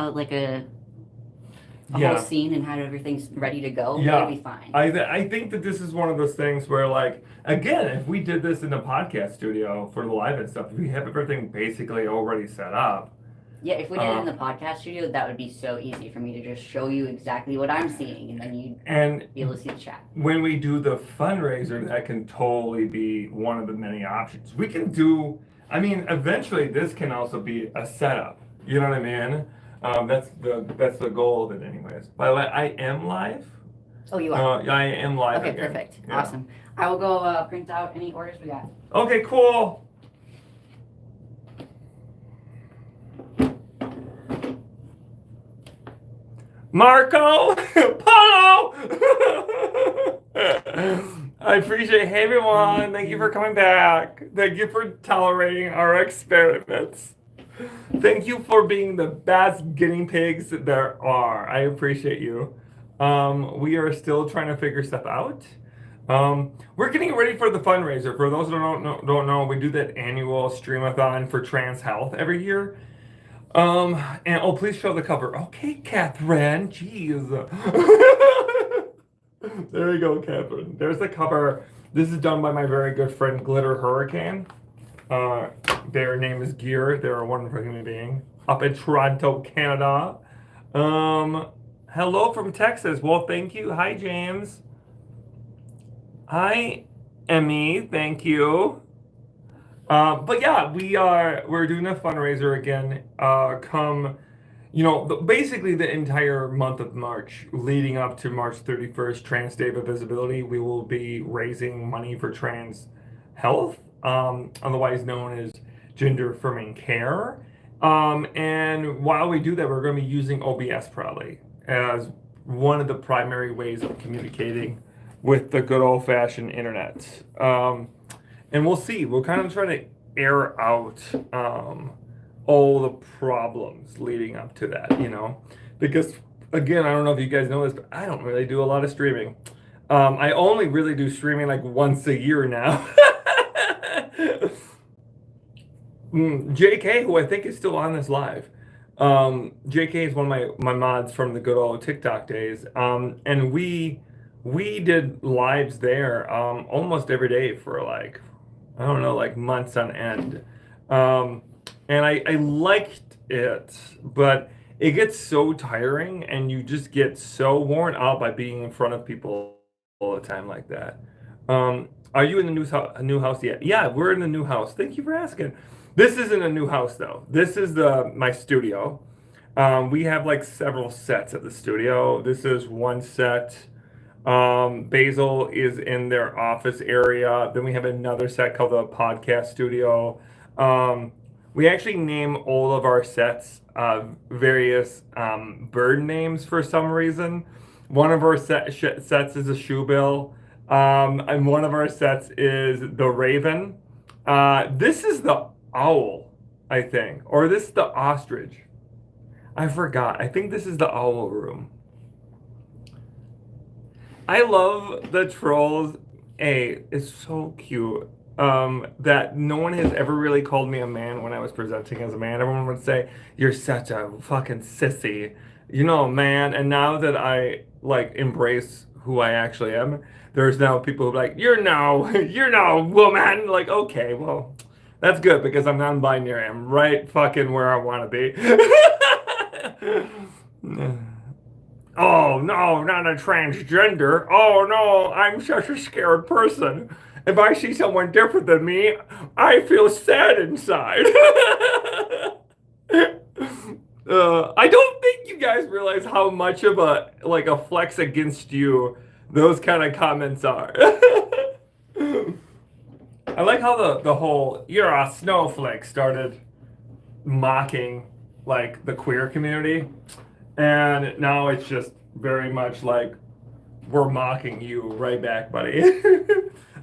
like a whole scene and had everything ready to go, it would be fine. I think that this is one of those things where, like, again, if we did this in a podcast studio for the live and stuff, if we have everything basically already set up. Yeah, if we did it in the podcast studio, that would be so easy for me to just show you exactly what I'm seeing, and then you'd be able to see the chat. When we do the fundraiser, that can totally be one of the many options. We can do, I mean, eventually this can also be a setup. You know what I mean? That's the goal of it, anyways. By the way, I am live. Oh, you are? I am live. Okay, again. Perfect. Yeah. Awesome. I will go print out any orders we got. Okay, cool. Marco, Paulo. I appreciate. Hey everyone, thank you for coming back. Thank you for tolerating our experiments. Thank you for being the best guinea pigs there are. I appreciate you. We are still trying to figure stuff out. We're getting ready for the fundraiser. For those who don't know, we do that annual streamathon for trans health every year. And oh, please show the cover. Okay, Catherine. Jeez. There you go, Catherine. There's the cover. This is done by my very good friend Glitter Hurricane. Their name is Gear. They're a wonderful human being up in Toronto, Canada. Hello from Texas. Well, thank you. Hi, James. Hi, Emmy. Thank you. But yeah, we're doing a fundraiser again. Basically the entire month of March, leading up to March 31st, Trans Day of Visibility, we will be raising money for trans health, otherwise known as gender affirming care. And while we do that, we're going to be using OBS probably as one of the primary ways of communicating with the good old fashioned internet. And we'll see. We're kind of trying to air out all the problems leading up to that, because again, I don't know if you guys know this, but I don't really do a lot of streaming. I only really do streaming like once a year now. JK, who I think is still on this live. JK is one of my mods from the good old TikTok days. And we did lives there almost every day for like, I don't know, like months on end. And I liked it, but it gets so tiring and you just get so worn out by being in front of people all the time like that. Are you in the new house yet? Yeah, we're in the new house. Thank you for asking. This isn't a new house though. This is my studio. We have like several sets at the studio. This is one set. Basil is in their office area. Then we have another set called the podcast studio. We actually name all of our sets various bird names for some reason. One of our sets is a shoebill, and one of our sets is the raven. This is the owl, I think, or this is the ostrich. I forgot. I think this is the owl room. I love the trolls. It's so cute. That no one has ever really called me a man when I was presenting as a man. Everyone would say, "You're such a fucking sissy," man. And now that I like embrace who I actually am, there's now people who are like, you're no woman. Like, okay, well, that's good because I'm non-binary. I'm right fucking where I want to be. Oh no, not a transgender. Oh no, I'm such a scared person. If I see someone different than me, I feel sad inside. I don't think you guys realize how much of a flex against you those kind of comments are. I like how the whole "you're a snowflake" started mocking like the queer community. And now it's just very much like we're mocking you right back, buddy.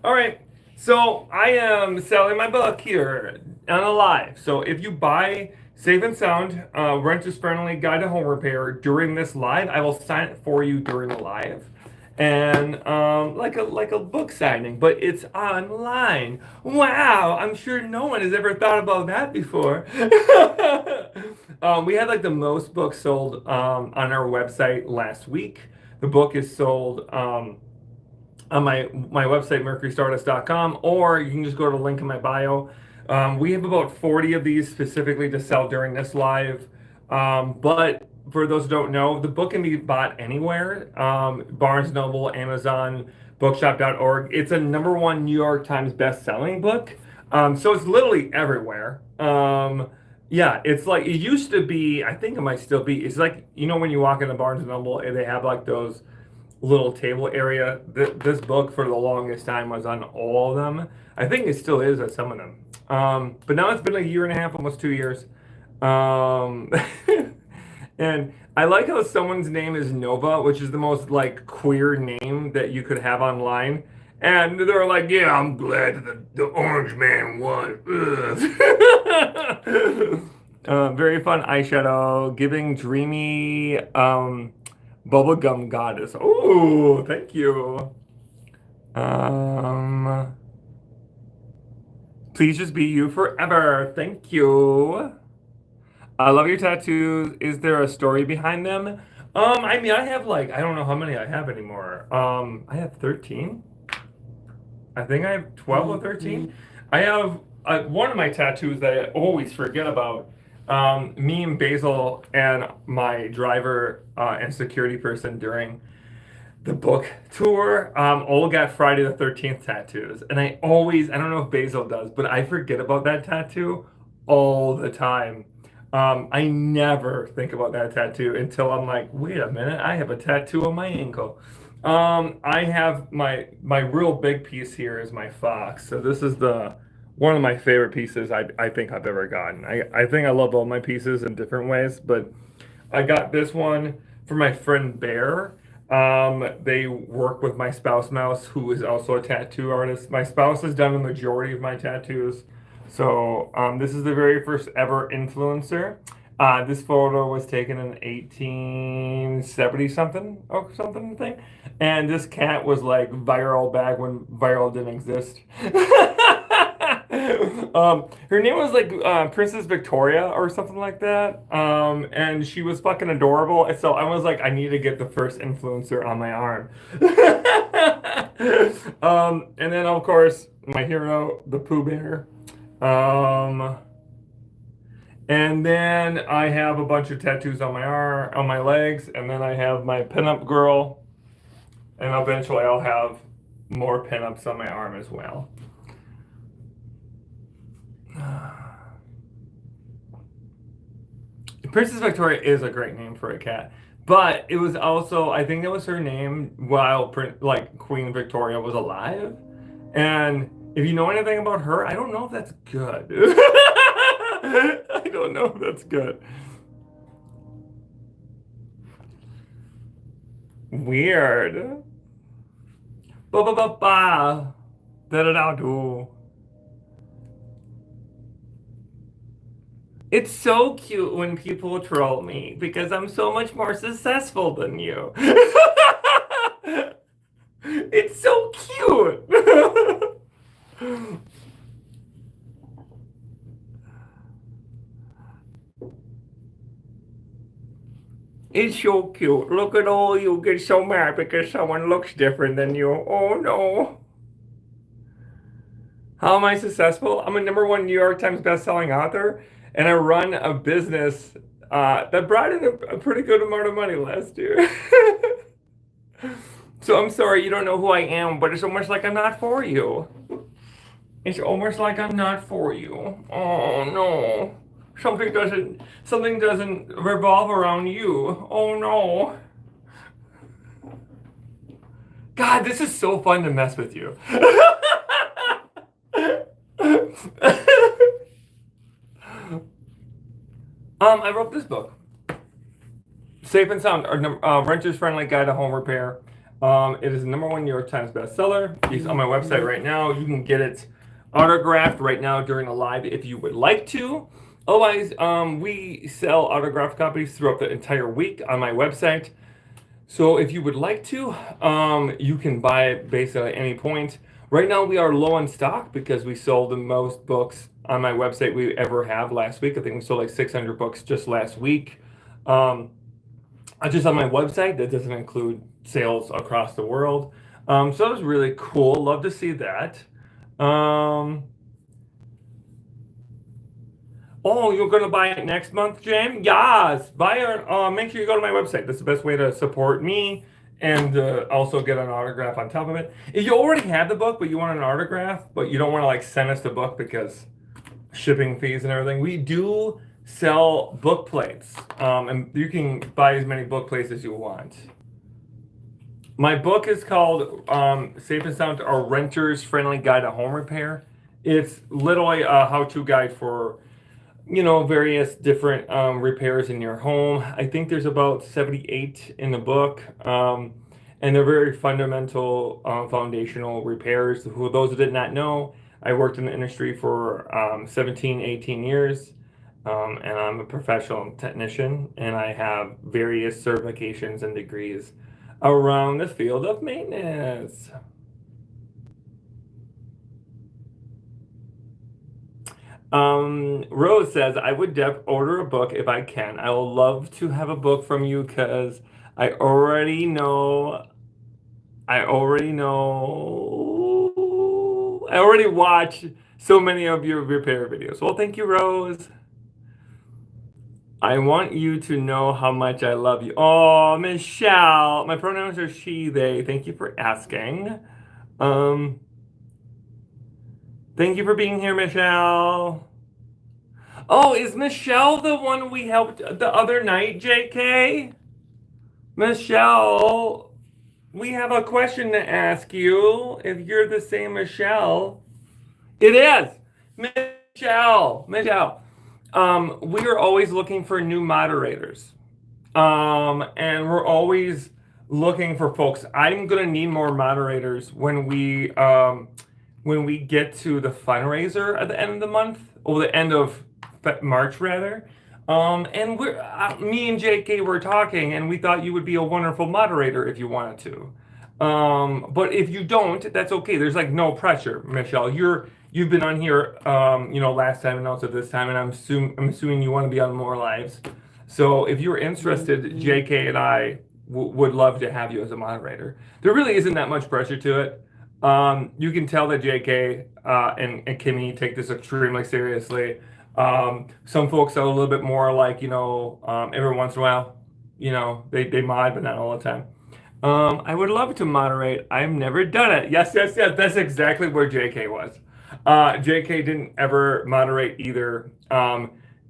All right. So I am selling my book here on a live. So if you buy Safe and Sound, Renters Friendly Guide to Home Repair during this live, I will sign it for you during the live. And like a book signing, but it's online. Wow, I'm sure no one has ever thought about that before. we had like the most books sold on our website last week. The book is sold on my website, mercurystardust.com, or you can just go to the link in my bio. We have about 40 of these specifically to sell during this live. But for those who don't know, the book can be bought anywhere. Barnes Noble, Amazon, bookshop.org. It's a #1 New York Times best-selling book. So it's literally everywhere. Yeah, it's like it used to be, I think it might still be. It's like, when you walk into Barnes Noble, they have like those little table area. This book for the longest time was on all of them. I think it still is at some of them. But now it's been a year and a half, almost 2 years. And I like how someone's name is Nova, which is the most like queer name that you could have online. And they're like, yeah, I'm glad the orange man won. Very fun eyeshadow, giving dreamy bubblegum goddess. Oh, thank you. Please just be you forever. Thank you. I love your tattoos. Is there a story behind them? I mean, I have I don't know how many I have anymore. I have 13. I think I have 12 or 13. I have one of my tattoos that I always forget about. Me and Basil and my driver and security person during the book tour all got Friday the 13th tattoos. And I don't know if Basil does, but I forget about that tattoo all the time. I never think about that tattoo until I'm like, wait a minute, I have a tattoo on my ankle. I have my real big piece here is my fox. So this is one of my favorite pieces I think I've ever gotten. I think I love all my pieces in different ways, but I got this one for my friend Bear. They work with my spouse Mouse, who is also a tattoo artist. My spouse has done the majority of my tattoos. So this is the very first ever influencer. This photo was taken in 1870 something or something thing. And this cat was like viral back when viral didn't exist. Her name was like Princess Victoria or something like that. And she was fucking adorable. And so I was like, I need to get the first influencer on my arm. And then of course, my hero, the Pooh Bear. And then I have a bunch of tattoos on my arm, on my legs, and then I have my pinup girl, and eventually I'll have more pinups on my arm as well. Princess Victoria is a great name for a cat, but it was also, I think that was her name while Queen Victoria was alive. And if you know anything about her, I don't know if that's good. I don't know if that's good. Weird. Ba ba ba ba. Da da da do. It's so cute when people troll me because I'm so much more successful than you. It's so cute. It's so cute. Look at all you get so mad because someone looks different than you. Oh no. How am I successful? I'm a #1 New York Times bestselling author, and I run a business that brought in a pretty good amount of money last year. So I'm sorry you don't know who I am, but it's almost like I'm not for you. It's almost like I'm not for you. Oh no. Something doesn't revolve around you. Oh no. God, this is so fun to mess with you. I wrote this book. Safe and Sound, a renter's friendly guide to home repair. It is the #1 New York Times bestseller. It's on my website right now. You can get it autographed right now during a live if you would like to. Otherwise, we sell autographed copies throughout the entire week on my website. So if you would like to, you can buy it basically at any point. Right now we are low on stock because we sold the most books on my website we ever have last week. I think we sold like 600 books just last week. Just on my website. That doesn't include sales across the world. So that was really cool. Love to see that. Um, oh, you're gonna buy it next month, James? Yes, buy it. Make sure you go to my website. That's the best way to support me and also get an autograph on top of it. If you already have the book but you want an autograph, but you don't want to like send us the book because shipping fees and everything, we do sell book plates, and you can buy as many book plates as you want. My book is called Safe and Sound: A Renter's Friendly Guide to Home Repair. It's literally a how-to guide for various different repairs in your home. I think there's about 78 in the book, and they're very fundamental, foundational repairs. Who those who did not know, I worked in the industry for 17, 18 years, and I'm a professional technician, and I have various certifications and degrees around the field of maintenance. Rose says, I would order a book if I can. I will love to have a book from you because I already know. I already watch so many of your repair videos. Well, thank you, Rose. I want you to know how much I love you. Oh, Michelle. My pronouns are she, they. Thank you for asking. Thank you for being here, Michelle. Oh, is Michelle the one we helped the other night, JK? Michelle, we have a question to ask you. If you're the same Michelle. It is. Michelle. We are always looking for new moderators. And we're always looking for folks. I'm gonna need more moderators when we get to the fundraiser at the end of the month, or the end of March rather. And me and JK were talking, and we thought you would be a wonderful moderator if you wanted to. But if you don't, that's okay. There's like no pressure, Michelle. You've been on here, last time and also this time, and I'm assuming you want to be on more lives. So if you're interested, JK and I would love to have you as a moderator. There really isn't that much pressure to it. You can tell that JK and Kimmy take this extremely seriously. Some folks are a little bit more like, every once in a while, they mod, but not all the time. I would love to moderate. I've never done it. Yes. That's exactly where JK was. JK didn't ever moderate either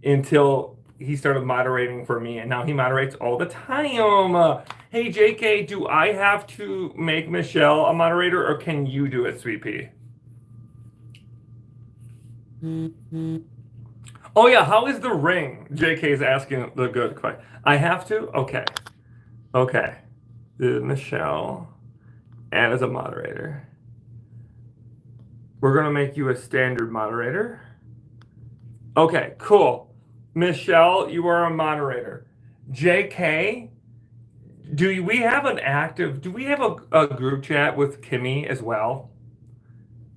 until he started moderating for me, and now he moderates all the time. Hey, JK, do I have to make Michelle a moderator, or can you do it, Sweet Pea? Oh, yeah, how is the ring? JK is asking the good question. I have to? Okay. Michelle, add as a moderator. We're going to make you a standard moderator. Okay, cool. Michelle, you are a moderator. JK, do we have a group chat with Kimmy as well?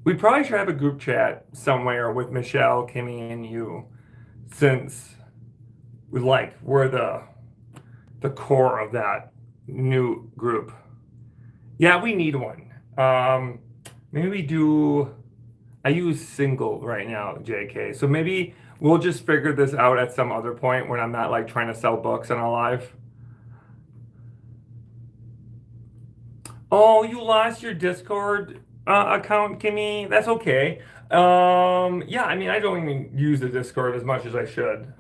We probably should have a group chat somewhere with Michelle, Kimmy, and you, since we're the core of that new group. Yeah, we need one. Maybe we do. I use single right now, JK. So maybe we'll just figure this out at some other point when I'm not like trying to sell books on a live. Oh, you lost your Discord account, Kimmy? That's okay. Yeah, I don't even use the Discord as much as I should.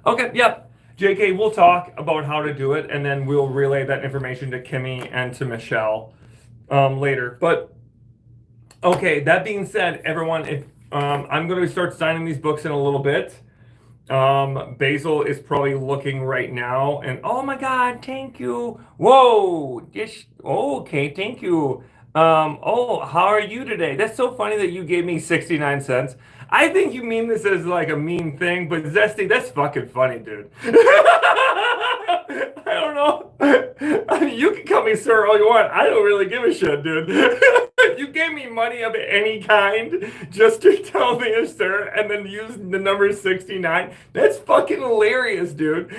Okay, yep. JK, we'll talk about how to do it, and then we'll relay that information to Kimmy and to Michelle later. But okay, that being said, everyone, if I'm going to start signing these books in a little bit. Basil is probably looking right now, and oh my God, thank you. Whoa, okay, thank you. Oh, how are you today? That's so funny that you gave me 69 cents. I think you mean this as like a mean thing, but Zesty, that's fucking funny, dude. I don't know. I mean, you can call me sir all you want. I don't really give a shit, dude. You gave me money of any kind just to tell me a sir and then use the number 69. That's fucking hilarious, dude.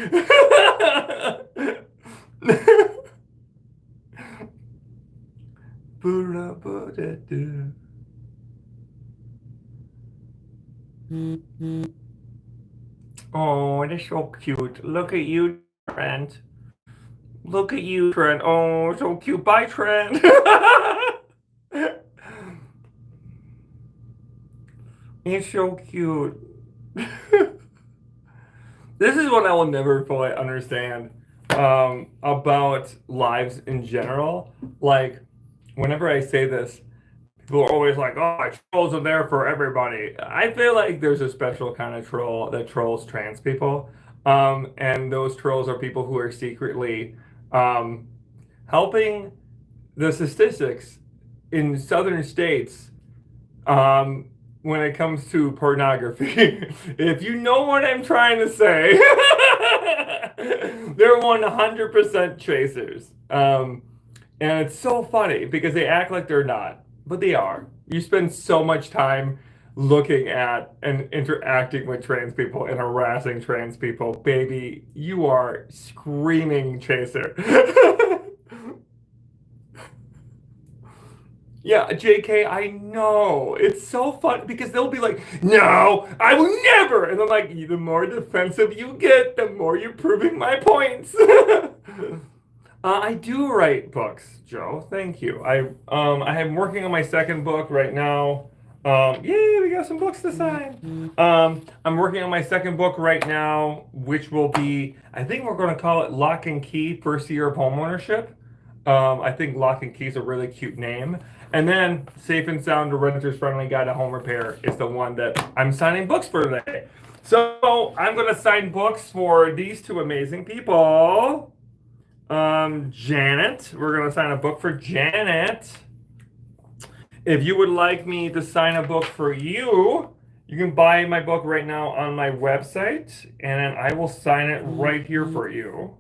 Oh, that's so cute. Look at you, Trent. Look at you, Trent. Oh, so cute. Bye, Trent. It's so cute. This is what I will never fully understand about lives in general. Like, whenever I say this, people are always like, oh, trolls are there for everybody. I feel like there's a special kind of troll that trolls trans people. And those trolls are people who are secretly helping the statistics in southern states when it comes to pornography. If you know what I'm trying to say, they're 100% chasers. And it's so funny because they act like they're not, but they are. You spend so much time looking at and interacting with trans people and harassing trans people. Baby, you are screaming chaser. Yeah, JK, I know. It's so fun because they'll be like, no, I will never. And I'm like, the more defensive you get, the more you're proving my points. I do write books, Joe. Thank you. I am working on my second book right now. Yay, we got some books to sign. I'm working on my second book right now, which will be, I think we're going to call it Lock and Key, First Year of Homeownership. I think Lock and Key is a really cute name. And then Safe and Sound, a Renter's Friendly Guide to Home Repair is the one that I'm signing books for today. So I'm going to sign books for these two amazing people. Janet, we're going to sign a book for Janet. If you would like me to sign a book for you, you can buy my book right now on my website, and I will sign it right here for you.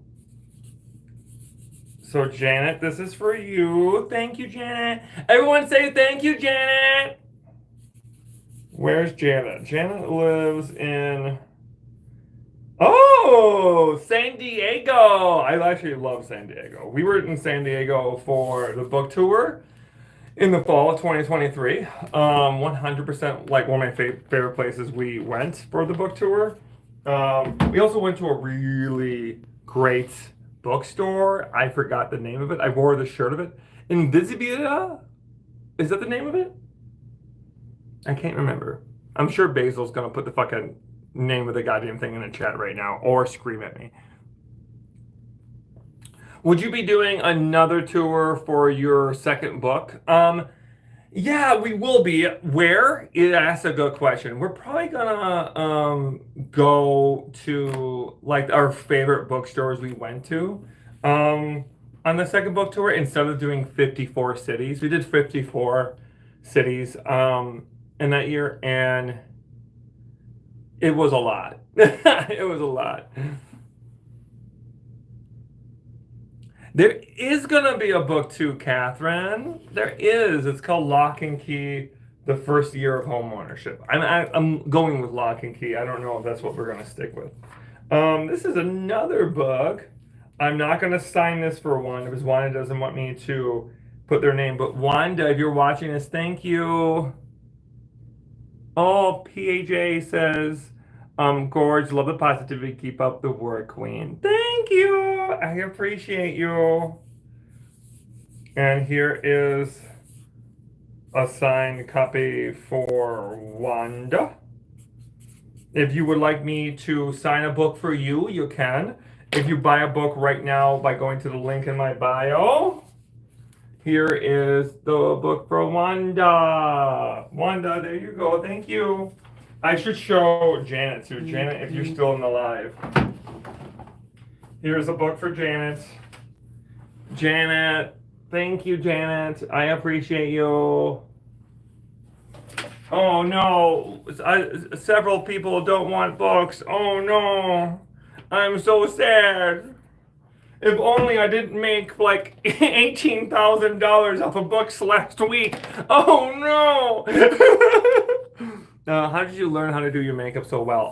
So Janet, this is for you. Thank you, Janet. Everyone say thank you, Janet. Where's Janet? Janet lives in... Oh, San Diego. I actually love San Diego. We were in San Diego for the book tour in the fall of 2023. 100% like one of my favorite places we went for the book tour. We also went to a really great bookstore. I forgot the name of it. I wore the shirt of it. Invisibilia? Is that the name of it? I can't remember. I'm sure Basil's gonna put the fucking name of the goddamn thing in the chat right now or scream at me. Would you be doing another tour for your second book? Yeah, we will be. Where? That's a good question. We're probably gonna go to like our favorite bookstores we went to on the second book tour instead of doing 54 cities. We did 54 cities in that year, and it was a lot. It was a lot. There is going to be a book too, Catherine. There is. It's called Lock and Key, the First Year of Homeownership. I'm going with Lock and Key. I don't know if that's what we're going to stick with. This is another book. I'm not going to sign this for Wanda because Wanda doesn't want me to put their name. But Wanda, if you're watching this, thank you. Oh, PAJ says... Gorge, love the positivity. Keep up the work, Queen. Thank you. I appreciate you. And here is a signed copy for Wanda. If you would like me to sign a book for you, you can. If you buy a book right now by going to the link in my bio, here is the book for Wanda. Wanda, there you go. Thank you. I should show Janet too. Janet, if you're still in the live. Here's a book for Janet. Janet, thank you, Janet. I appreciate you. Oh no, several people don't want books. Oh no, I'm so sad. If only I didn't make like $18,000 off of books last week. Oh no! How did you learn how to do your makeup so well?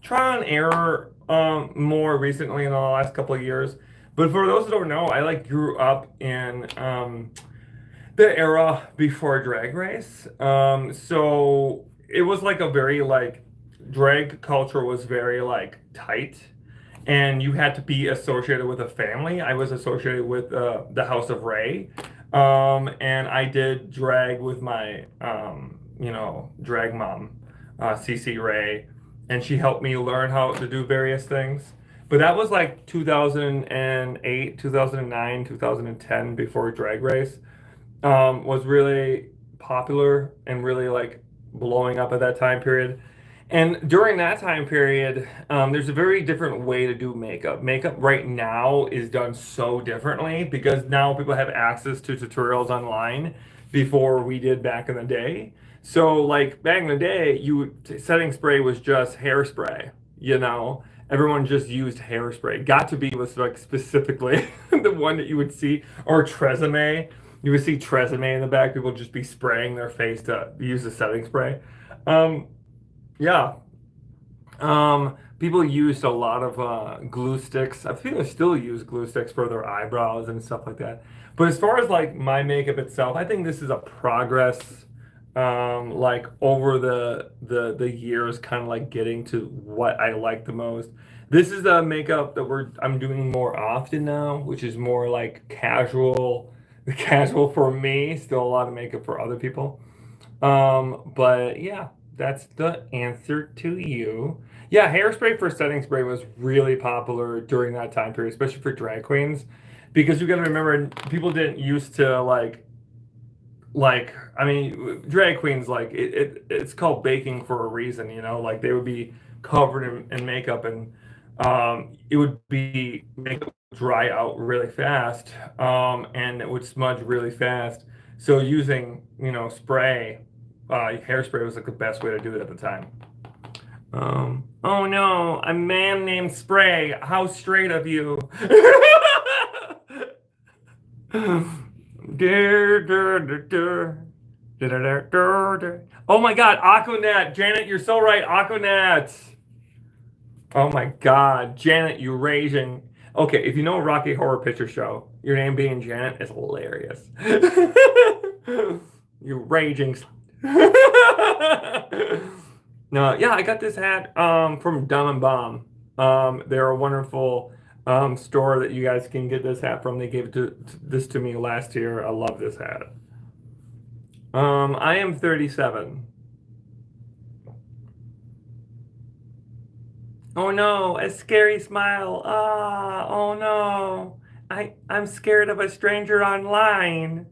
Trial and error more recently in the last couple of years. But for those who don't know, I like grew up in the era before Drag Race. So it was like a very like drag culture was very like tight, and you had to be associated with a family. I was associated with the House of Ray, and I did drag with my drag mom, CC Ray, and she helped me learn how to do various things. But that was like 2008, 2009, 2010 before Drag Race was really popular and really like blowing up at that time period. And during that time period, there's a very different way to do makeup. Makeup right now is done so differently because now people have access to tutorials online before we did back in the day. So like back in the day, setting spray was just hairspray, you know. Everyone just used hairspray. Got to Be was like specifically the one that you would see, or Tresemme. You would see Tresemme in the back. People just be spraying their face to use the setting spray. Um, yeah. People used a lot of glue sticks. I think they still use glue sticks for their eyebrows and stuff like that. But as far as like my makeup itself, I think this is a progress. Like over the years, kind of like getting to what I like the most. This is the makeup that I'm doing more often now, which is more like casual. Casual for me, still a lot of makeup for other people. But yeah, that's the answer to you. Yeah, hairspray for setting spray was really popular during that time period, especially for drag queens, because you got to remember people didn't used to like I mean drag queens like it's called baking for a reason, you know, like they would be covered in makeup, and it would be makeup would dry out really fast, and it would smudge really fast. So using spray, hairspray was like the best way to do it at the time. Oh no, a man named Spray. How straight of you. Oh my god, Aquanet. Janet, you're so right. Aquanet. Oh my god, Janet, you raging. Okay, if you know a Rocky Horror Picture Show, your name being Janet is hilarious. You raging. No, yeah, I got this hat from Dumb and Bomb. They're a wonderful store that you guys can get this hat from. They gave this to me last year. I love this hat. I am 37. Oh no, a scary smile. Ah, oh no. I'm scared of a stranger online.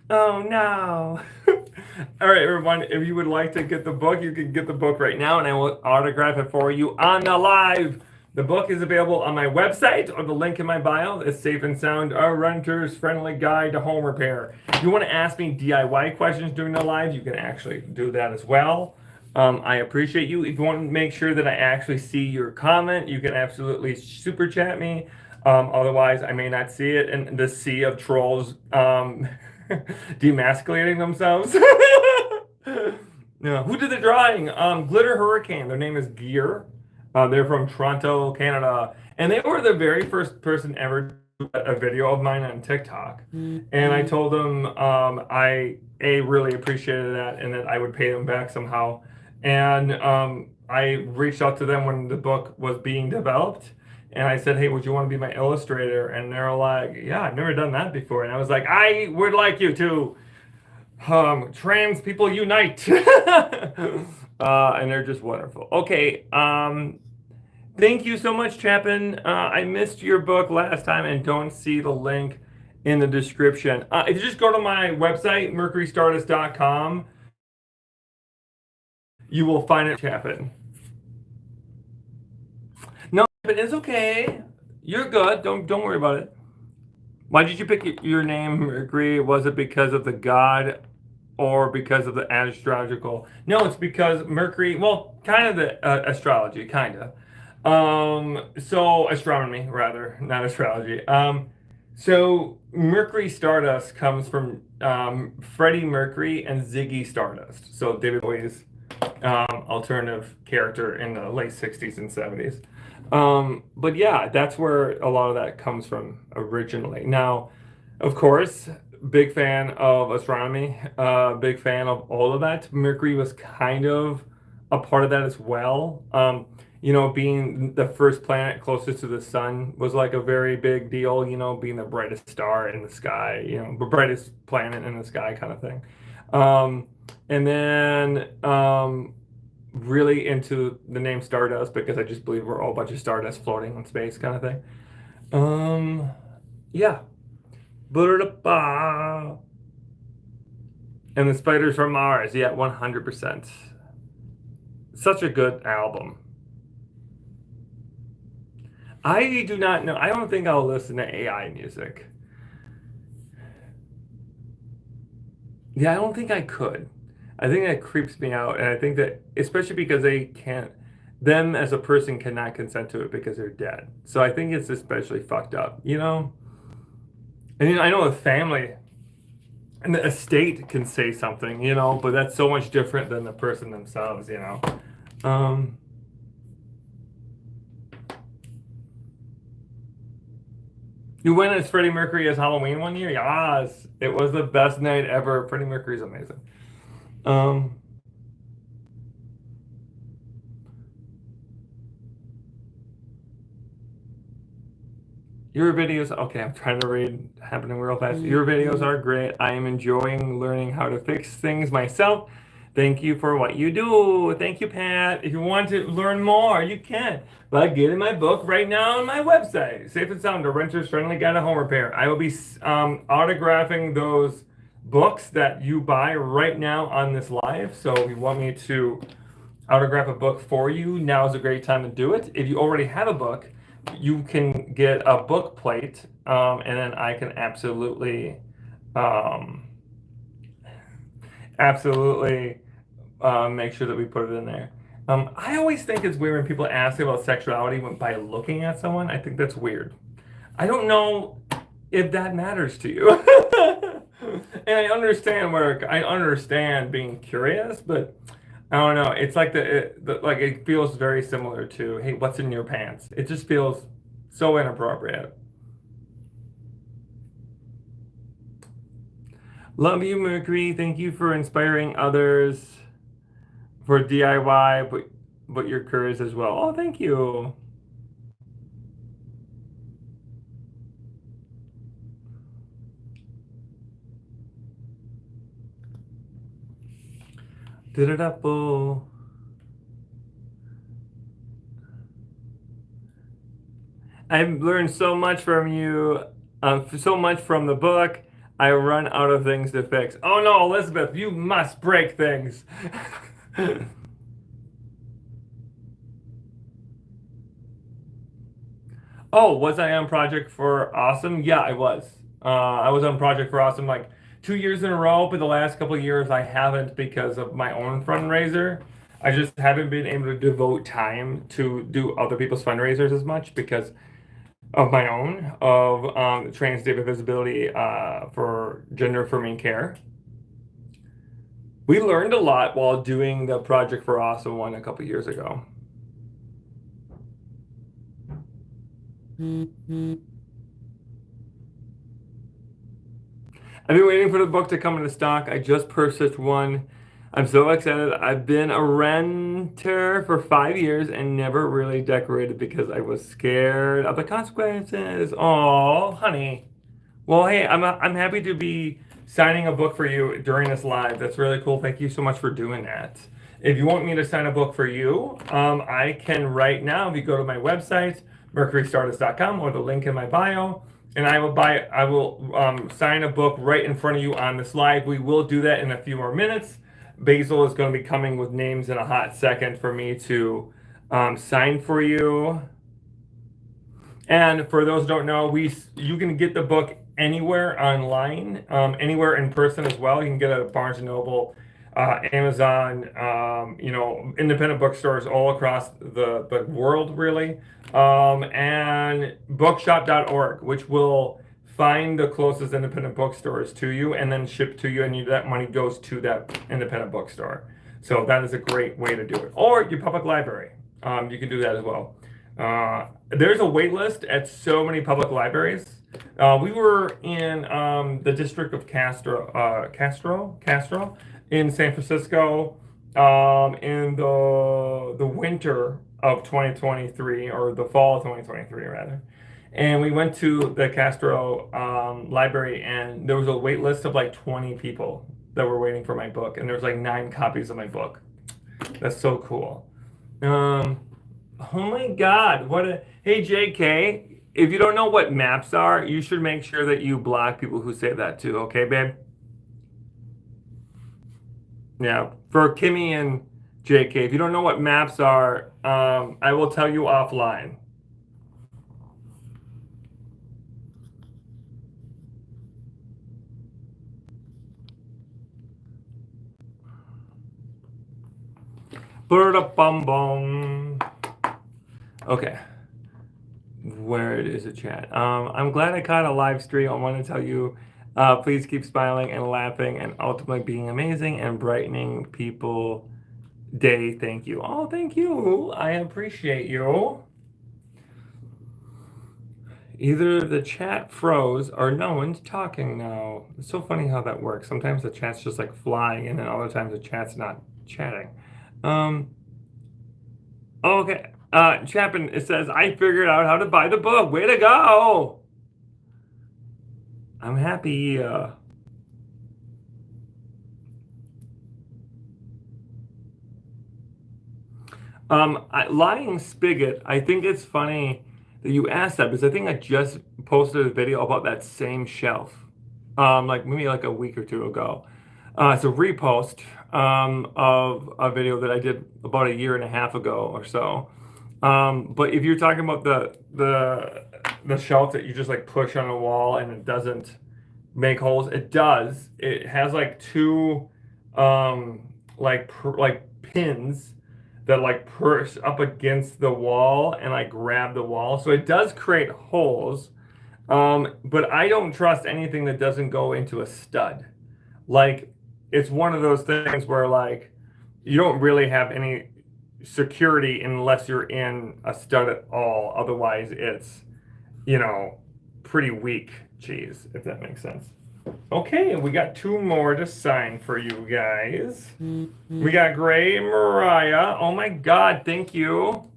Oh no. All right, everyone, if you would like to get the book, you can get the book right now, and I will autograph it for you on the live. The book is available on my website or the link in my bio. It's Safe and Sound, a renter's friendly guide to home repair. If you want to ask me DIY questions during the live, you can actually do that as well. I appreciate you. If you want to make sure that I actually see your comment, you can absolutely super chat me. Otherwise, I may not see it in the sea of trolls demasculating themselves. Who did the drawing? Glitter Hurricane. Their name is Gear. They're from Toronto, Canada. And they were the very first person ever to do a video of mine on TikTok. And I told them I really appreciated that and that I would pay them back somehow. And I reached out to them when the book was being developed. And I said, hey, would you want to be my illustrator? And they're like, yeah, I've never done that before. And I was like, I would like you to. Trans people unite. And they're just wonderful. Okay. Thank you so much, Chapin. I missed your book last time and don't see the link in the description. If you just go to my website, mercurystardust.com, you will find it, Chapin. No, but it's okay. You're good. Don't worry about it. Why did you pick your name, Mercury? Was it because of the god or because of the astrological? No, it's because Mercury, well, kind of the astrology, kind of. So astronomy, rather, not astrology. So Mercury Stardust comes from Freddie Mercury and Ziggy Stardust. So David Bowie's alternative character in the late 60s and 70s. But yeah, that's where a lot of that comes from originally. Now, of course, big fan of astronomy, big fan of all of that. Mercury was kind of a part of that as well. Being the first planet closest to the sun was like a very big deal, being the brightest star in the sky, the brightest planet in the sky kind of thing. And then really into the name Stardust because I just believe we're all a bunch of stardust floating in space kind of thing. Yeah. And the Spiders from Mars, yeah, 100%. Such a good album. I do not know. I don't think I'll listen to AI music. Yeah, I don't think I could. I think that creeps me out, and I think that especially because them as a person cannot consent to it because they're dead. So I think it's especially fucked up, And I know the family and the estate can say something, but that's so much different than the person themselves, You went as Freddie Mercury as Halloween one year? Yes. It was the best night ever. Freddie Mercury's amazing. Your videos, okay, I'm trying to read happening real fast. Your videos are great. I am enjoying learning how to fix things myself. Thank you for what you do. Thank you, Pat. If you want to learn more, you can. But get in my book right now on my website. Safe and Sound, a renter's friendly guide to home repair. I will be autographing those books that you buy right now on this live. So if you want me to autograph a book for you, now is a great time to do it. If you already have a book, you can get a book plate, and then I can absolutely make sure that we put it in there. I always think it's weird when people ask about sexuality by looking at someone. I think that's weird. I don't know if that matters to you. And I understand being curious, but I don't know. It's like it feels very similar to, hey, what's in your pants? It just feels so inappropriate. Love you, Mercury. Thank you for inspiring others for DIY, but your courage as well. Oh, thank you. Da-da-da-bo. I've learned so much from you, so much from the book. I run out of things to fix. Oh no, Elizabeth, you must break things. Oh, was I on Project for Awesome? Yeah, I was. I was on Project for Awesome like 2 years in a row, but the last couple of years I haven't because of my own fundraiser. I just haven't been able to devote time to do other people's fundraisers as much because of my own, of Trans Day of Visibility for gender affirming care. We learned a lot while doing the Project for Awesome one a couple years ago. I've been waiting for the book to come into stock. I just purchased one. I'm so excited. I've been a renter for 5 years and never really decorated because I was scared of the consequences. Oh, honey. Well, hey, I'm happy to be signing a book for you during this live. That's really cool. Thank you so much for doing that. If you want me to sign a book for you, I can right now. If you go to my website, mercurystardust.com, or the link in my bio, and I will sign a book right in front of you on this live. We will do that in a few more minutes. Basil is going to be coming with names in a hot second for me to sign for you. And for those who don't know, you can get the book anywhere online, anywhere in person as well. You can get it at Barnes & Noble, Amazon, independent bookstores all across the world, really, and bookshop.org, which will find the closest independent bookstores to you and then ship to you, and that money goes to that independent bookstore. So that is a great way to do it. Or your public library. You can do that as well. There's a wait list at so many public libraries. We were in the district of Castro in San Francisco in the winter of 2023, or the fall of 2023 rather. And we went to the Castro library, and there was a wait list of like 20 people that were waiting for my book, and there was like 9 copies of my book. That's so cool. Oh my God! Hey JK, if you don't know what maps are, you should make sure that you block people who say that too. Okay, babe? Yeah, for Kimmy and JK, if you don't know what maps are, I will tell you offline. Bum bum. Okay. Where is the chat? I'm glad I caught a live stream. I want to tell you, please keep smiling and laughing and ultimately being amazing and brightening people day. Thank you. Oh, thank you. I appreciate you. Either the chat froze or no one's talking now. It's so funny how that works. Sometimes the chat's just like flying, and then other times the chat's not chatting. Okay. Chapin, it says, I figured out how to buy the book. Way to go. I'm happy. Lying Spigot, I think it's funny that you asked that, because I think I just posted a video about that same shelf, maybe like a week or two ago. It's a repost of a video that I did about a year and a half ago or so. But if you're talking about the shelf that you just like push on a wall and it doesn't make holes, it does. It has like 2 pins that like push up against the wall and like grab the wall. So it does create holes. But I don't trust anything that doesn't go into a stud. Like, it's one of those things where like you don't really have any security unless you're in a stud at all. Otherwise it's, pretty weak cheese, if that makes sense. Okay, we got 2 more to sign for you guys. We got Gray and Mariah. Oh my God, thank you.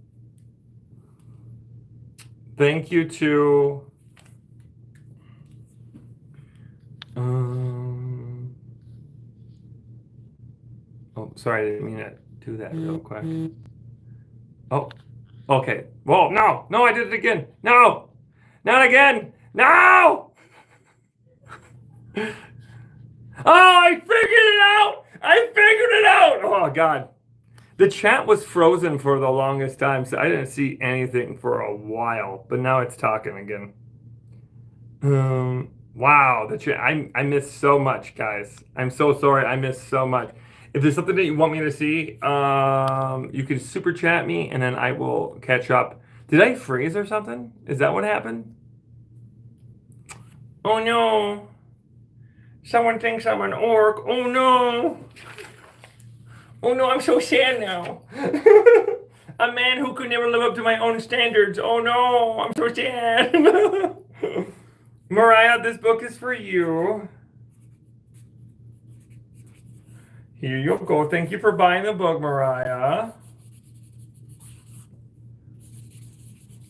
Thank you to oh, sorry, I didn't mean to do that real quick. Oh, okay. Whoa, no, I did it again. No, not again. No! Oh, I figured it out. Oh, God. The chat was frozen for the longest time, so I didn't see anything for a while, but now it's talking again. Wow, the chat. I missed so much, guys. I'm so sorry. I missed so much. If there's something that you want me to see, you can super chat me, and then I will catch up. Did I freeze or something? Is that what happened? Oh, no. Someone thinks I'm an orc. Oh, no. Oh, no, I'm so sad now. A man who could never live up to my own standards. Oh, no, I'm so sad. Mariah, this book is for you. Here you go. Thank you for buying the book, Mariah.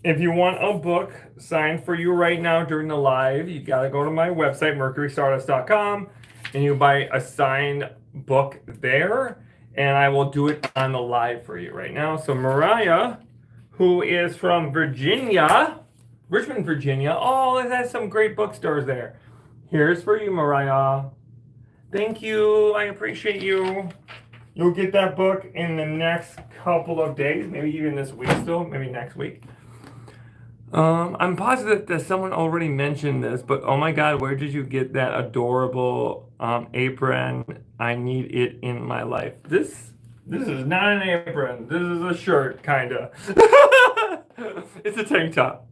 If you want a book signed for you right now during the live, you got to go to my website, mercurystardust.com, and you buy a signed book there, and I will do it on the live for you right now. So Mariah, who is from Virginia, Richmond, Virginia. Oh, it has some great bookstores there. Here's for you, Mariah. Thank you. I appreciate you. You'll get that book in the next couple of days, maybe even this week still, maybe next week. I'm positive that someone already mentioned this, but oh my God, where did you get that adorable apron? I need it in my life. This is not an apron. This is a shirt, kinda. It's a tank top.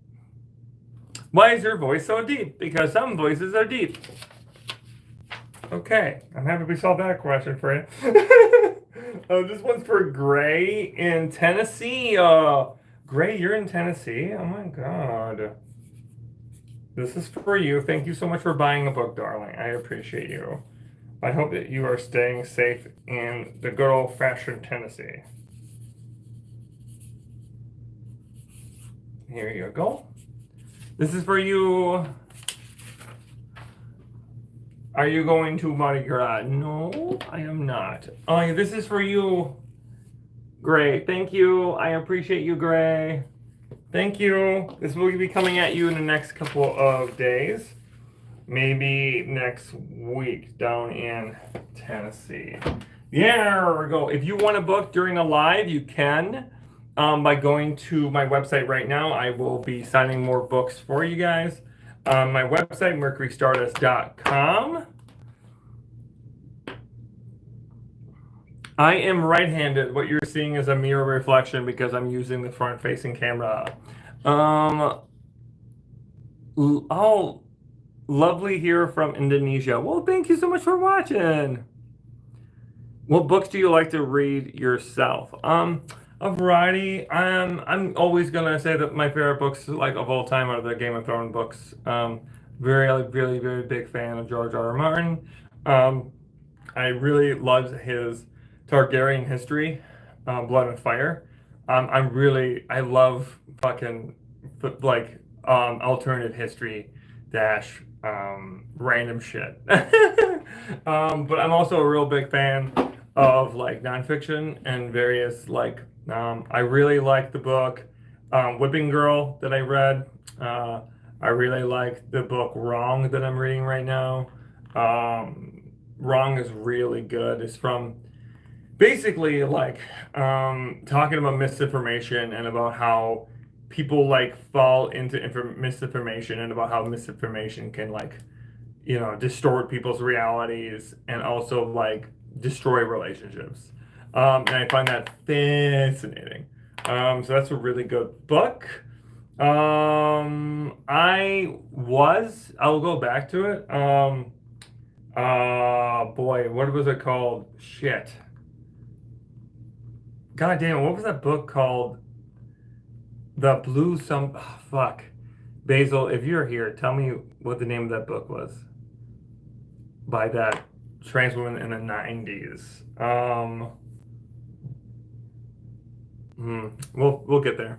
Why is your voice so deep? Because some voices are deep. Okay, I'm happy we solved that question for you. Oh, this one's for Gray in Tennessee. Gray, you're in Tennessee? Oh my God. This is for you. Thank you so much for buying a book, darling. I appreciate you. I hope that you are staying safe in the good old-fashioned Tennessee. Here you go. This is for you. Are you going to Mardi Gras? No, I am not. Oh, this is for you, Gray. Thank you. I appreciate you, Gray. Thank you. This will be coming at you in the next couple of days. Maybe next week down in Tennessee. There we go. If you want a book during a live, you can. By going to my website right now, I will be signing more books for you guys. My website, mercurystardust.com. I am right-handed. What you're seeing is a mirror reflection because I'm using the front-facing camera. Oh, lovely here from Indonesia. Well, thank you so much for watching. What books do you like to read yourself? A variety. I'm always gonna say that my favorite books, like of all time, are the Game of Thrones books. Really, very big fan of George R. R. Martin. I really loved his Targaryen history, Blood and Fire. I love fucking like alternative history dash random shit. But I'm also a real big fan of like nonfiction and various like I really like the book Whipping Girl that I read. I really like the book Wrong that I'm reading right now. Wrong is really good. It's from basically like talking about misinformation and about how people like fall into misinformation and about how misinformation can like distort people's realities and also like destroy relationships. And I find that fascinating. So that's a really good book. I'll go back to it. Boy, what was it called? Shit. God damn, what was that book called? The Blue fuck. Basil, if you're here, tell me what the name of that book was. By that trans woman in the 90s. We'll get there.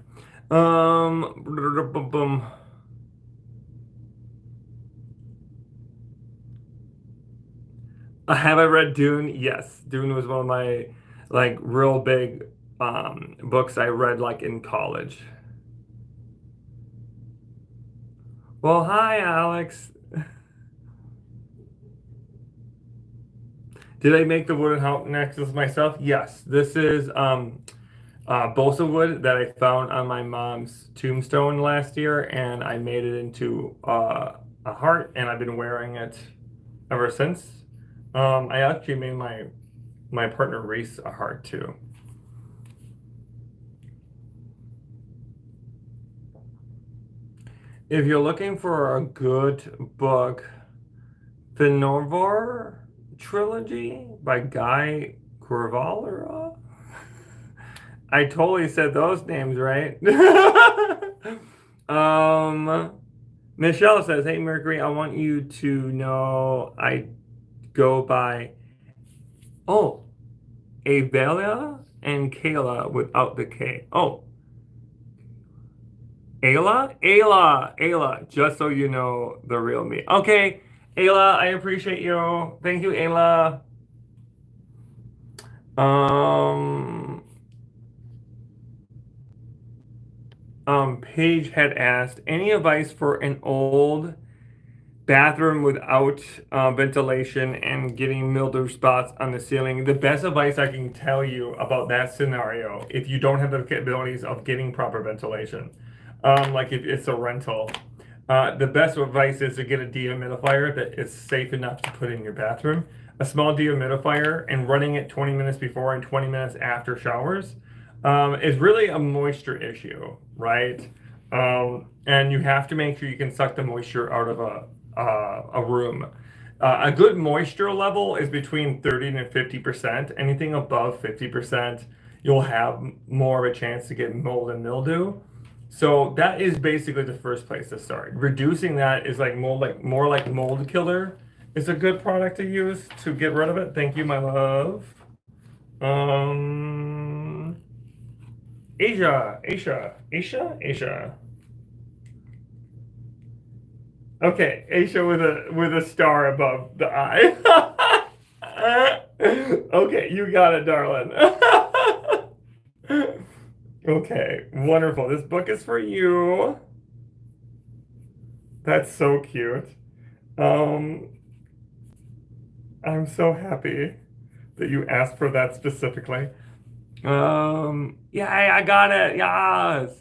Have I read Dune? Yes. Dune was one of my like real big books I read like in college. Well, hi, Alex. Did I make the wooden house necklace myself? Yes. This is balsa wood that I found on my mom's tombstone last year, and I made it into a heart, and I've been wearing it ever since. I actually made my partner Reese a heart too. If you're looking for a good book, the Norvar trilogy by Guy Corvalera. I totally said those names right. Michelle says, "Hey Mercury, I want you to know I go by Avelia and Kayla without the K. Oh, Ayla, just so you know the real me. Okay, Ayla, I appreciate you. Thank you, Ayla. Paige had asked, any advice for an old bathroom without ventilation and getting mildew spots on the ceiling? The best advice I can tell you about that scenario, if you don't have the capabilities of getting proper ventilation, like if it's a rental. The best advice is to get a dehumidifier that is safe enough to put in your bathroom. A small dehumidifier and running it 20 minutes before and 20 minutes after showers is really a moisture issue, right? And you have to make sure you can suck the moisture out of a room. A good moisture level is between 30 and 50%. Anything above 50%, you'll have more of a chance to get mold and mildew. So that is basically the first place to start. Reducing that is like more like mold killer is a good product to use to get rid of it. Thank you, my love. Asia. Okay, Asia with a star above the eye. Okay, you got it, darling. Okay, wonderful. This book is for you. That's so cute. I'm so happy that you asked for that specifically. Yeah, I got it. Yes.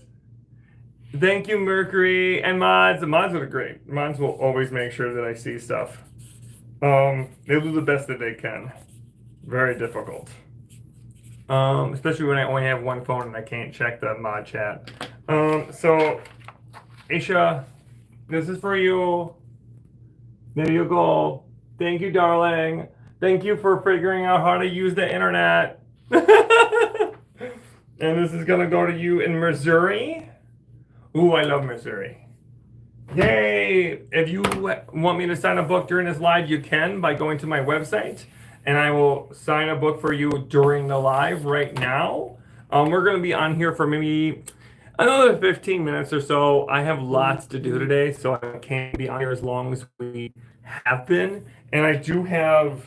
Thank you, Mercury and mods. The mods are great. Mods will always make sure that I see stuff. They do the best that they can. Very difficult. Especially when I only have one phone and I can't check the mod chat. So, Aisha, this is for you. There you go. Thank you, darling. Thank you for figuring out how to use the internet. And this is gonna go to you in Missouri. Ooh, I love Missouri. Yay! If you want me to sign a book during this live, you can by going to my website, and I will sign a book for you during the live right now. We're gonna be on here for maybe another 15 minutes or so. I have lots to do today, so I can't be on here as long as we have been. And I do have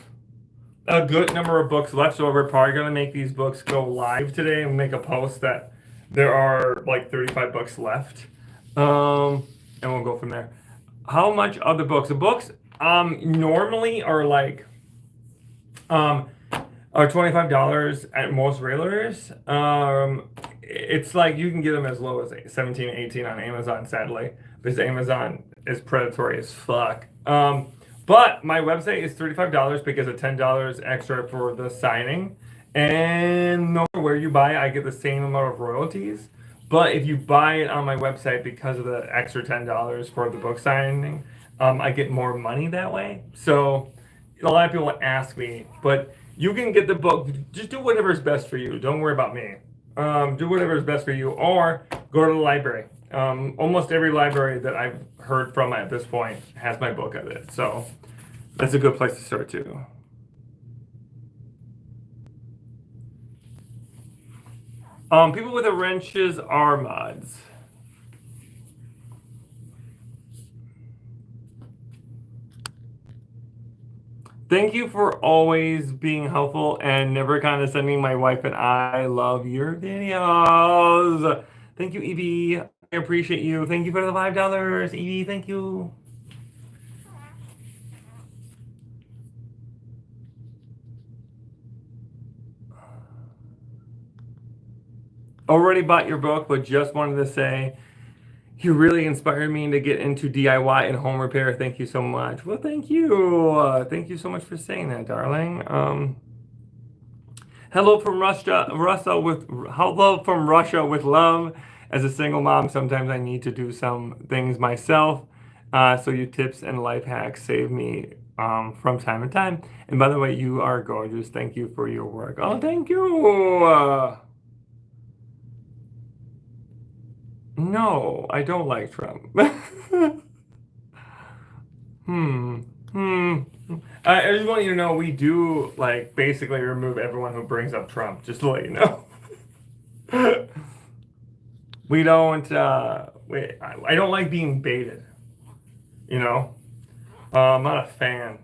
a good number of books left, so we're probably going to make these books go live today and make a post that there are like 35 books left. And we'll go from there. How much are the books? The books normally are like are $25 at most retailers. It's like you can get them as low as 17, 18 on Amazon, sadly, because Amazon is predatory as fuck. But my website is $35 because of $10 extra for the signing. And no matter where you buy, I get the same amount of royalties. But if you buy it on my website because of the extra $10 for the book signing, I get more money that way. So a lot of people ask me, but you can get the book. Just do whatever is best for you. Don't worry about me. Do whatever is best for you, or go to the library. Almost every library that I've heard from at this point has my book of it. So that's a good place to start too. People with the wrenches are mods. Thank you for always being helpful and never condescending. My wife and I love your videos. Thank you, Evie. I appreciate you. Thank you for the $5, Evie. Thank you. Already bought your book, but just wanted to say you really inspired me to get into DIY and home repair. Thank you so much. Well, thank you. Thank you so much for saying that, darling. Hello from Russia with love. As a single mom, sometimes I need to do some things myself. So your tips and life hacks save me from time to time. And by the way, you are gorgeous. Thank you for your work. Oh, thank you. No, I don't like Trump. I just want you to know we do like basically remove everyone who brings up Trump, just to let you know. We don't I don't like being baited. You know? I'm not a fan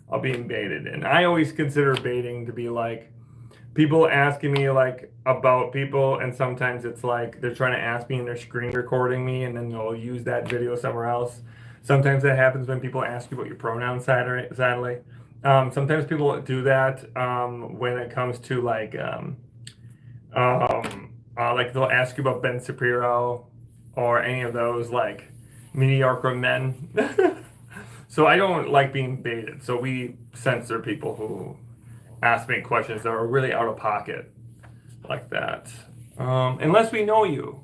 of being baited. And I always consider baiting to be like people asking me like about people, and sometimes it's like they're trying to ask me and they're screen recording me, and then they'll use that video somewhere else. Sometimes that happens when people ask you about your pronouns, sadly. Sometimes people do that when it comes to like they'll ask you about Ben Shapiro or any of those like mediocre men. So I don't like being baited. So we censor people who ask me questions that are really out of pocket like that. Unless we know you,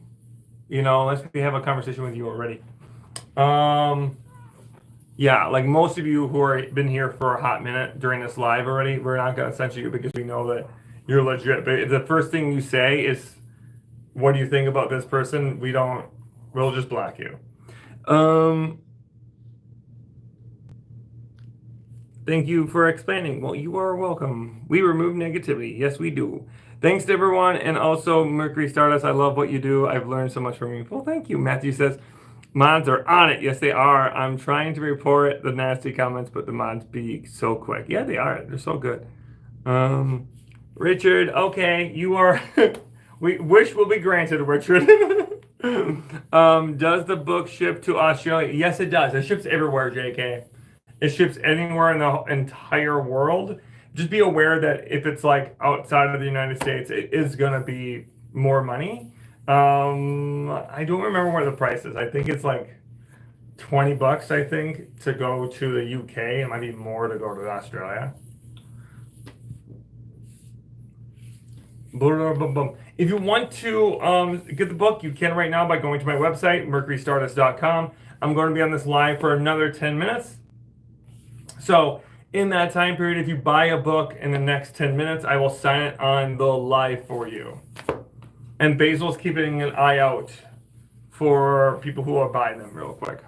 unless we have a conversation with you already. Yeah, like most of you who are been here for a hot minute during this live already, we're not gonna censor you because we know that you're legit. But if the first thing you say is, "What do you think about this person?" We'll just block you. Thank you for explaining. Well, you are welcome. We remove negativity. Yes, we do. Thanks to everyone, and also Mercury Stardust. I love what you do. I've learned so much from you. Well, thank you. Matthew says, mods are on it. Yes, they are. I'm trying to report the nasty comments, but the mods be so quick. Yeah, they are. They're so good. Richard, okay, you are. We wish will be granted, Richard. Does the book ship to Australia? Yes, it does. It ships everywhere, JK. It ships anywhere in the entire world. Just be aware that if it's like outside of the United States, it is gonna be more money. I don't remember what the price is. I think it's like $20, I think, to go to the UK. It might be more to go to Australia. If you want to get the book, you can right now by going to my website, mercurystardust.com. I'm going to be on this live for another 10 minutes. So in that time period, if you buy a book in the next 10 minutes, I will sign it on the live for you. And Basil's keeping an eye out for people who are buying them real quick.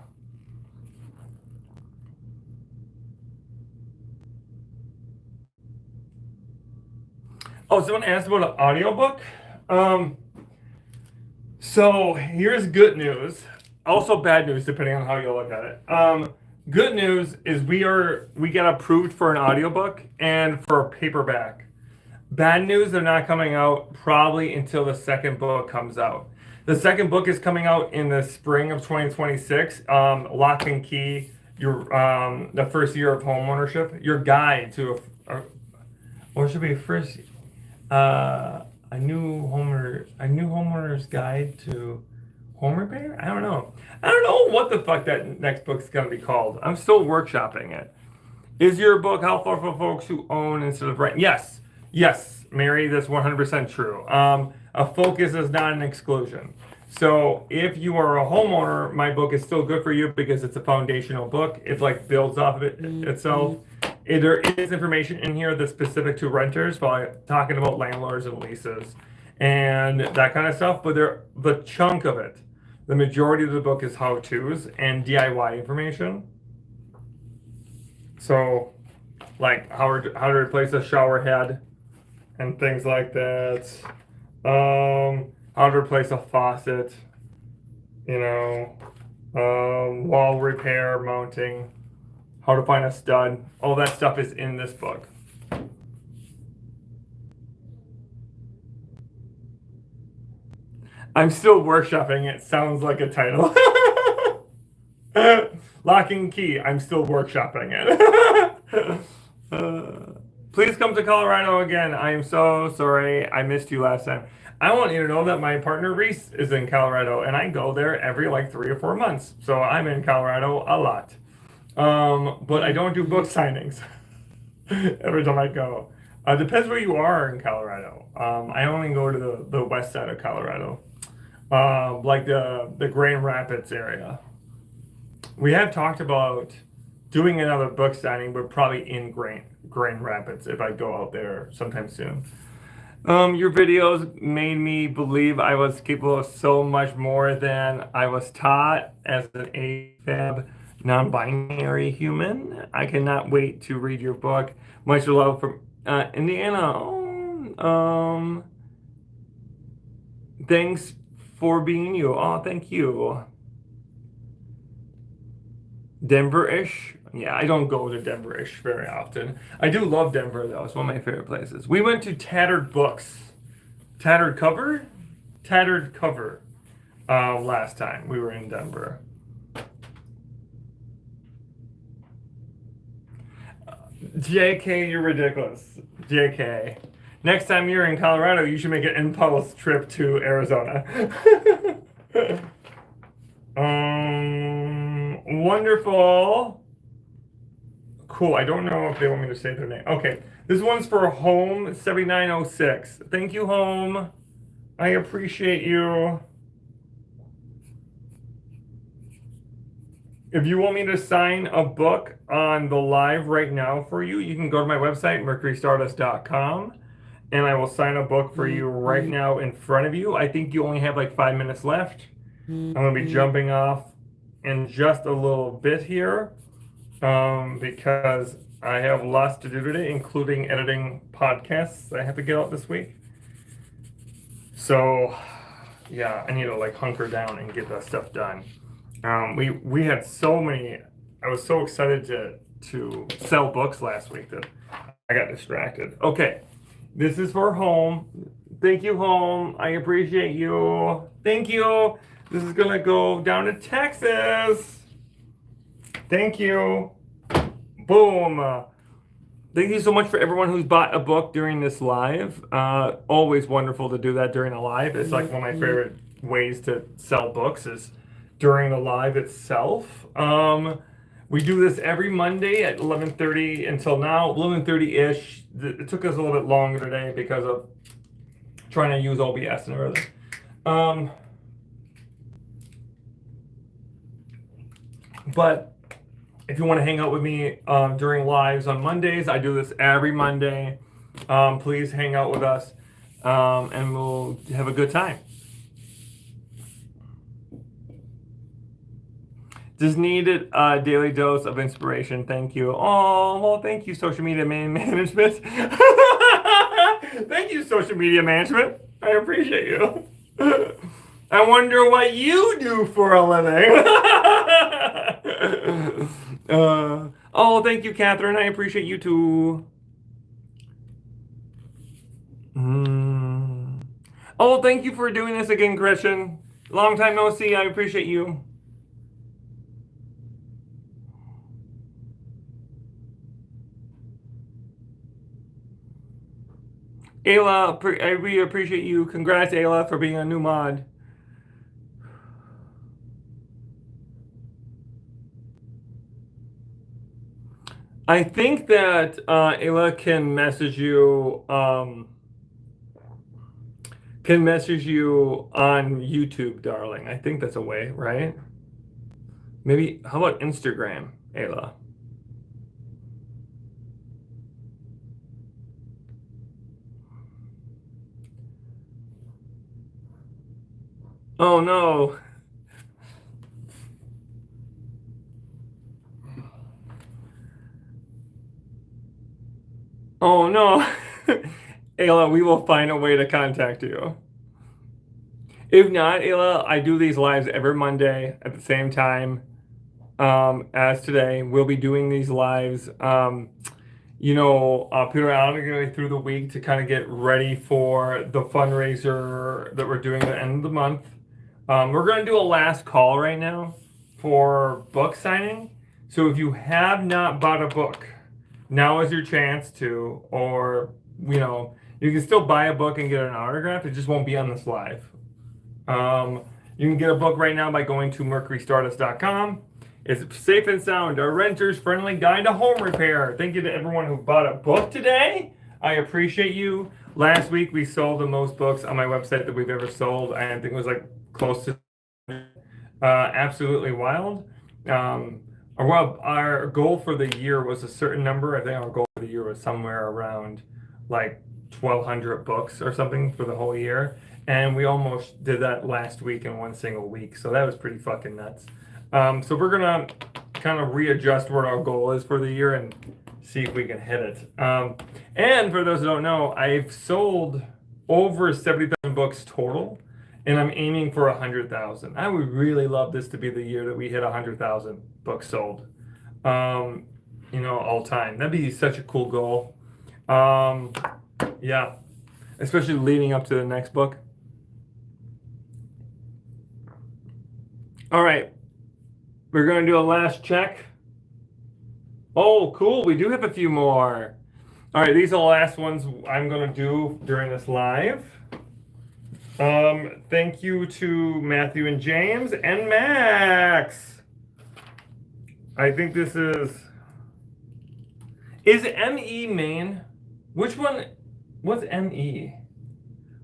Oh, someone asked about an audiobook. So here's good news. Also bad news, depending on how you look at it. Good news is we got approved for an audiobook and for a paperback. Bad news, they're not coming out probably until the second book comes out. The second book is coming out in the spring of 2026. Lock and Key, the first year of homeownership. Your guide to or should be first a new homeowner's guide to home repair. I don't know what the fuck that next book's gonna be called. I'm still workshopping it. Is your book helpful for folks who own instead of rent? Yes, Mary, that's 100% true. A focus is not an exclusion. So if you are a homeowner, my book is still good for you because it's a foundational book. It like builds off of it itself. There is information in here that's specific to renters, while talking about landlords and leases and that kind of stuff. But the chunk of it, the majority of the book is how-tos and DIY information. So, like how to replace a shower head and things like that. How to replace a faucet. Wall repair, mounting. How to find a stud. All that stuff is in this book. I'm still workshopping it. Sounds like a title. Lock and Key. I'm still workshopping it. Please come to Colorado again. I am so sorry I missed you last time. I want you to know that my partner Reese is in Colorado, and I go there every like 3 or 4 months. So I'm in Colorado a lot. But I don't do book signings every time I go. Depends where you are in Colorado. I only go to the west side of Colorado, like the Grand Rapids area. We have talked about doing another book signing, but probably in Grand Rapids if I go out there sometime soon. Your videos made me believe I was capable of so much more than I was taught as an AFAB non-binary human. I cannot wait to read your book. Much love from Indiana. Thanks for being you. Oh, thank you. Denver-ish. Yeah, I don't go to Denver-ish very often. I do love Denver, though. It's one of my favorite places. We went to Tattered Cover last time we were in Denver. JK, you're ridiculous. JK. Next time you're in Colorado, you should make an in-post trip to Arizona. Wonderful. Cool. I don't know if they want me to say their name. Okay. This one's for Home 7906. Thank you, Home. I appreciate you. If you want me to sign a book on the live right now for you, you can go to my website, mercurystardust.com, and I will sign a book for you right now in front of you. I think you only have like 5 minutes left. I'm going to be jumping off in just a little bit here because I have lots to do today, including editing podcasts I have to get out this week. So, yeah, I need to like hunker down and get that stuff done. We had so many. I was so excited to sell books last week that I got distracted. Okay, this is for Home. Thank you, Home. I appreciate you. Thank you. This is gonna go down to Texas. Thank you. Boom. Thank you so much for everyone who's bought a book during this live. Always wonderful to do that during a live. It's like one of my favorite ways to sell books is during the live itself. We do this every Monday at 11:30 until now, 11:30-ish. It took us a little bit longer today because of trying to use OBS and everything. But if you want to hang out with me during lives on Mondays, I do this every Monday. Please hang out with us and we'll have a good time. Just needed a daily dose of inspiration. Thank you. Oh, well, thank you, social media management. Thank you, social media management. I appreciate you. I wonder what you do for a living. Oh, thank you, Catherine. I appreciate you too. Oh, thank you for doing this again, Christian. Long time no see. I appreciate you. Ayla, we appreciate you. Congrats, Ayla, for being a new mod. I think that Ayla can message you on YouTube, darling. I think that's a way, right? Maybe, how about Instagram, Ayla? Oh no. Oh no. Ayla, we will find a way to contact you. If not, Ayla, I do these lives every Monday at the same time as today. We'll be doing these lives, periodically through the week to kind of get ready for the fundraiser that we're doing at the end of the month. We're going to do a last call right now for book signing. So if you have not bought a book, now is your chance to, or, you can still buy a book and get an autograph. It just won't be on this live. You can get a book right now by going to mercurystardust.com. It's Safe and Sound, a renter's friendly guide to home repair. Thank you to everyone who bought a book today. I appreciate you. Last week we sold the most books on my website that we've ever sold. I think it was like close to absolutely wild. Our goal for the year was a certain number. I think our goal for the year was somewhere around like 1,200 books or something for the whole year. And we almost did that last week in one single week. So that was pretty fucking nuts. So we're going to kind of readjust what our goal is for the year and see if we can hit it. And for those who don't know, I've sold over 70,000 books total, and I'm aiming for 100,000. I would really love this to be the year that we hit 100,000 books sold, all time. That'd be such a cool goal. Yeah, especially leading up to the next book. All right, we're going to do a last check. Oh, cool. We do have a few more. All right, these are the last ones I'm going to do during this live. Thank you to Matthew and James and Max. I think this is ME Maine? Which one? What's ME?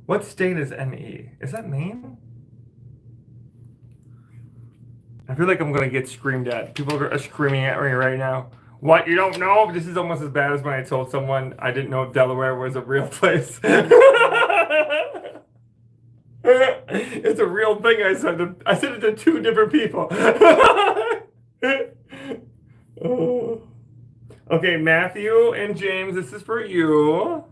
What state is ME? Is that Maine? I feel like I'm gonna get screamed at. People are screaming at me right now. What, you don't know? This is almost as bad as when I told someone I didn't know if Delaware was a real place. It's a real thing. I said it to 2 different people. Oh. Okay, Matthew and James, this is for you.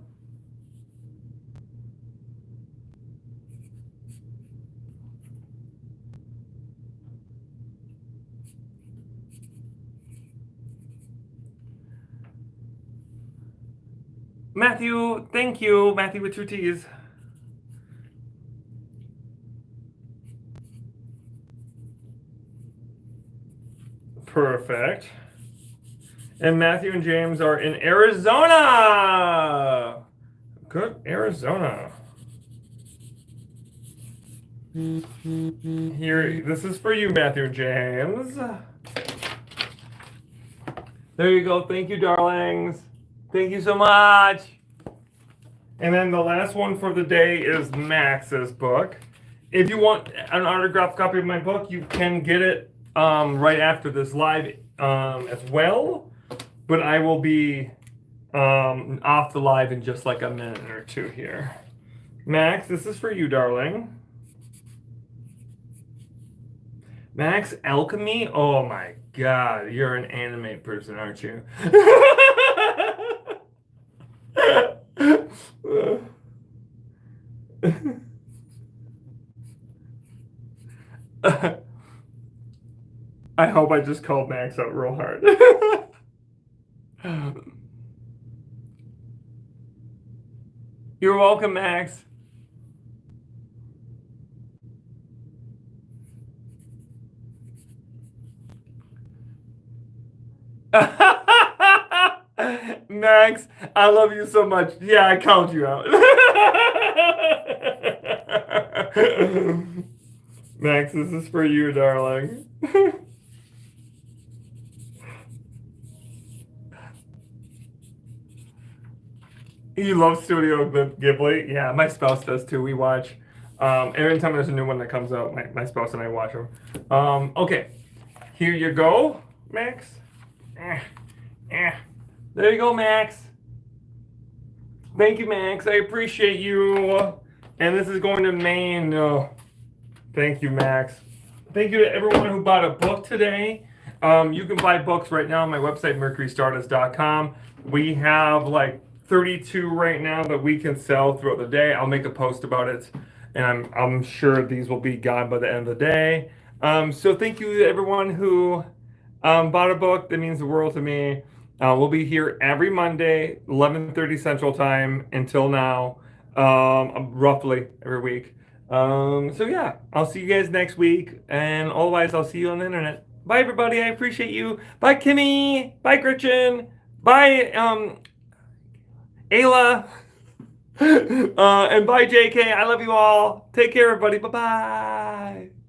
Matthew, thank you. Matthew with 2 T's. Perfect. And Matthew and James are in Arizona. Good, Arizona. Here, this is for you, Matthew and James. There you go. Thank you, darlings. Thank you so much. And then the last one for the day is Max's book. If you want an autographed copy of my book, you can get it right after this live as well. But I will be off the live in just like a minute or 2 here. Max, this is for you, darling. Max Alchemy? Oh my god, you're an anime person, aren't you? I hope I just called Max out real hard. You're welcome, Max. Max, I love you so much. Yeah, I called you out. Max, this is for you, darling. You love Studio Ghibli? Yeah, my spouse does too. We watch. Every time there's a new one that comes out, my spouse and I watch them. Okay, here you go, Max. There you go, Max. Thank you, Max. I appreciate you. And this is going to Maine. Thank you, Max. Thank you to everyone who bought a book today. You can buy books right now on my website, mercurystardust.com. We have like 32 right now that we can sell throughout the day. I'll make a post about it, and I'm sure these will be gone by the end of the day. So thank you to everyone who bought a book. That means the world to me. We'll be here every Monday, 11:30 Central Time until now, roughly every week. So yeah, I'll see you guys next week, and otherwise I'll see you on the internet. Bye, everybody. I appreciate you. Bye, Kimmy. Bye, Gretchen. Bye, Ayla. And bye, JK. I love you all. Take care, everybody. Bye-bye.